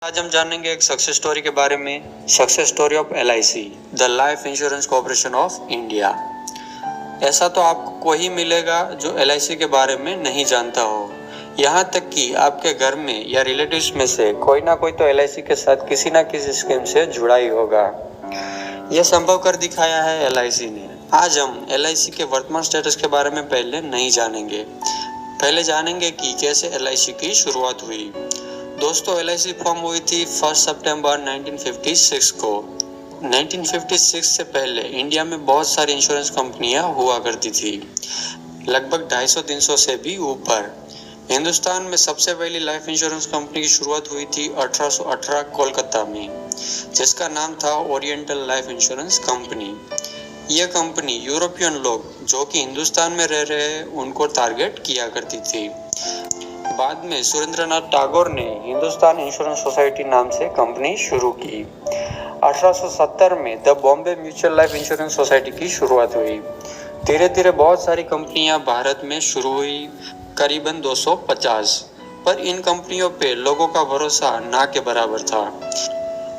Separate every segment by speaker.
Speaker 1: आज हम जानेंगे एक सक्सेस स्टोरी के बारे में। Success story of LIC, the life insurance corporation of India. ऐसा तो आपको कोई मिलेगा जो LIC के बारे में नहीं जानता हो। यहाँ तक कि आपके घर में या रिलेटिव्स में से कोई ना कोई तो LIC के साथ किसी ना किसी स्कीम से जुड़ा ही होगा। यह संभव कर दिखाया है LIC ने। आज हम LIC के वर्तमान स्टेटस के बारे में पहले नहीं जानेंगे। पहले जानेंगे कि कैसे LIC की शुरुआत हुई। दोस्तों, LIC फॉर्म हुई थी 1 सितंबर 1956 को। 1956 से पहले इंडिया में बहुत सारी इंश्योरेंस कंपनियां हुआ करती थी, लगभग 250-300 से भी ऊपर। हिंदुस्तान में सबसे पहली लाइफ इंश्योरेंस कंपनी की शुरुआत हुई थी 1818 कोलकाता में, जिसका नाम था ओरिएंटल लाइफ इंश्योरेंस कंपनी। यह कंपनी यूरोपियन लोग जो कि हिंदुस्तान में रह रहे हैं उनको टारगेट किया करती थी। बाद में सुरेंद्रनाथ टैगोर ने हिंदुस्तान इंश्योरेंस सोसाइटी नाम से कंपनी शुरू की। 1870 में the Bombay mutual life insurance society की शुरुआत हुई। धीरे धीरे बहुत सारी कंपनियां भारत में शुरू हुई, करीबन 250, पर इन कंपनियों पे लोगों का भरोसा ना के बराबर था।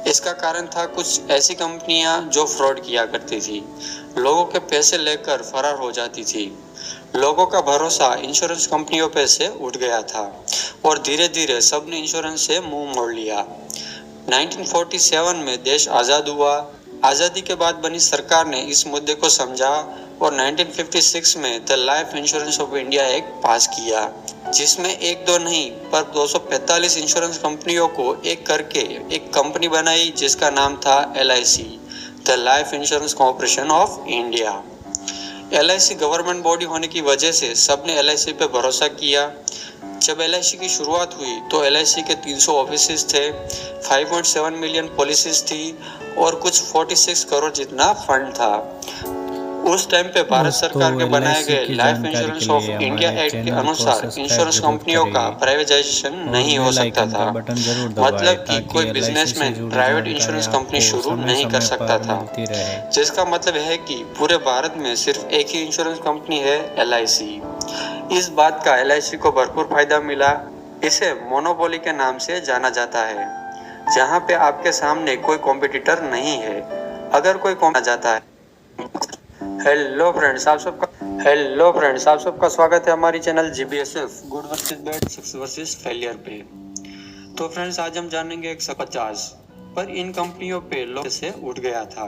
Speaker 1: इसका कारण था कुछ ऐसी कंपनियां जो फ्रॉड किया करती थी, लोगों के पैसे लेकर फरार हो जाती थी। लोगों का भरोसा इंश्योरेंस कंपनियों पे से उठ गया था और धीरे धीरे सबने इंश्योरेंस से मुंह मोड़ लिया। 1947 में देश आज़ाद हुआ। आज़ादी के बाद बनी सरकार ने इस मुद्दे को समझा और 1956 में the life insurance of India act पास किया, जिसमें एक दो नहीं पर 245 इंश्योरेंस कंपनियों को एक करके एक कंपनी बनाई, जिसका नाम था LIC, the life insurance corporation of India. LIC government body होने की वजह से सबने LIC पे भरोसा किया। जब LIC की शुरुआत हुई तो LIC के 300 ऑफिसेज थे, 5.7 मिलियन पॉलिसीज थी और कुछ 46 करोड़ जितना फंड था। उस टाइम पे भारत सरकार के बनाए गए life insurance of India act के अनुसार इंश्योरेंस कंपनियों का प्राइवेटाइजेशन नहीं हो सकता था। मतलब कि कोई बिजनेसमैन प्राइवेट इंश्योरेंस कंपनी शुरू नहीं कर सकता था, जिसका मतलब है कि पूरे भारत में सिर्फ एक ही इंश्योरेंस कंपनी है, LIC। इस बात का LIC को भरपूर फायदा मिला। इसे मोनोपोली के नाम से जाना जाता है, जहाँ पे आपके सामने कोई कॉम्पिटिटर नहीं है। अगर कोई जाता है। हेलो फ्रेंड्स, आप सबका स्वागत है हमारी channel GBSF good versus bad, success versus failure पे। तो फ्रेंड्स, आज हम जानेंगे 150, पर इन कंपनियों पे लोग से उठ गया था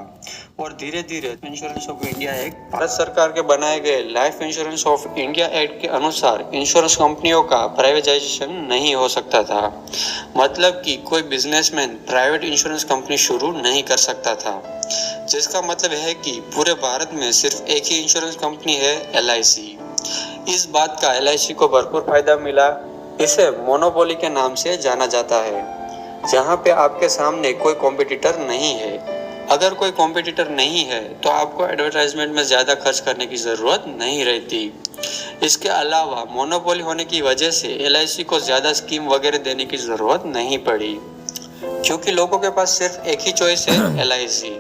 Speaker 1: और धीरे धीरे insurance of India act, Bharat सरकार के बनाए गए life insurance of India act के अनुसार इंश्योरेंस कंपनियों का प्राइवेटाइजेशन नहीं हो सकता था। मतलब कि कोई बिजनेसमैन प्राइवेट इंश्योरेंस कंपनी शुरू नहीं कर सकता था, जिसका मतलब है कि पूरे भारत में सिर्फ एक ही इंश्योरेंस कंपनी है, LIC। इस बात का LIC को भरपूर फायदा मिला। इसे मोनोपोली के नाम से जाना जाता है, जहाँ पे आपके सामने कोई कॉम्पिटिटर नहीं है। अगर कोई कॉम्पिटिटर नहीं है तो आपको एडवर्टाइजमेंट में ज़्यादा खर्च करने की ज़रूरत नहीं रहती। इसके अलावा मोनोपोली होने की वजह से LIC को ज़्यादा स्कीम वगैरह देने की ज़रूरत नहीं पड़ी, क्योंकि लोगों के पास सिर्फ एक ही चॉइस है, LIC।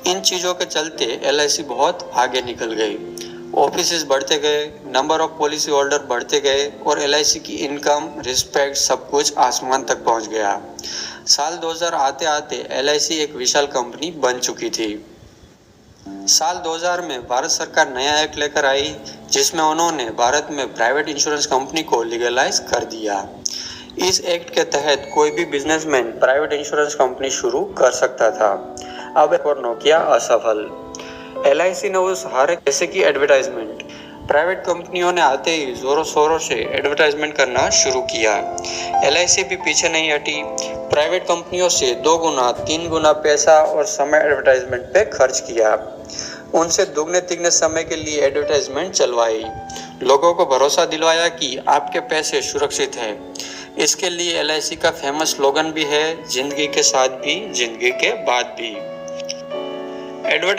Speaker 1: इन चीज़ों के चलते LIC बहुत आगे निकल गई। ऑफिसेज बढ़ते गए, नंबर ऑफ पॉलिसी होल्डर बढ़ते गए और LIC की इनकम, रिस्पेक्ट, सब कुछ आसमान तक पहुंच गया। साल 2000 आते आते LIC एक विशाल कंपनी बन चुकी थी। साल 2000 में भारत सरकार नया एक्ट लेकर आई, जिसमें उन्होंने भारत में प्राइवेट इंश्योरेंस कंपनी को लीगलाइज कर दिया। इस एक्ट के तहत कोई भी बिजनेसमैन प्राइवेट इंश्योरेंस कंपनी शुरू कर सकता था। अब एक और नोकिया असफल। LIC ने उस हारे जैसे कि एडवर्टाइजमेंट, प्राइवेट कंपनियों ने आते ही जोरों शोरों से एडवर्टाइजमेंट करना शुरू किया। LIC भी पीछे नहीं हटी। प्राइवेट कंपनियों से 2 गुना 3 गुना पैसा और समय एडवर्टाइजमेंट पे खर्च किया। उनसे दुगने तिगने समय के लिए एडवर्टाइजमेंट चलवाई, लोगों को भरोसा दिलवाया कि आपके पैसे सुरक्षित है। इसके लिए LIC का फेमस स्लोगन भी है, जिंदगी के साथ भी, जिंदगी के बाद भी। एडवर्टाइज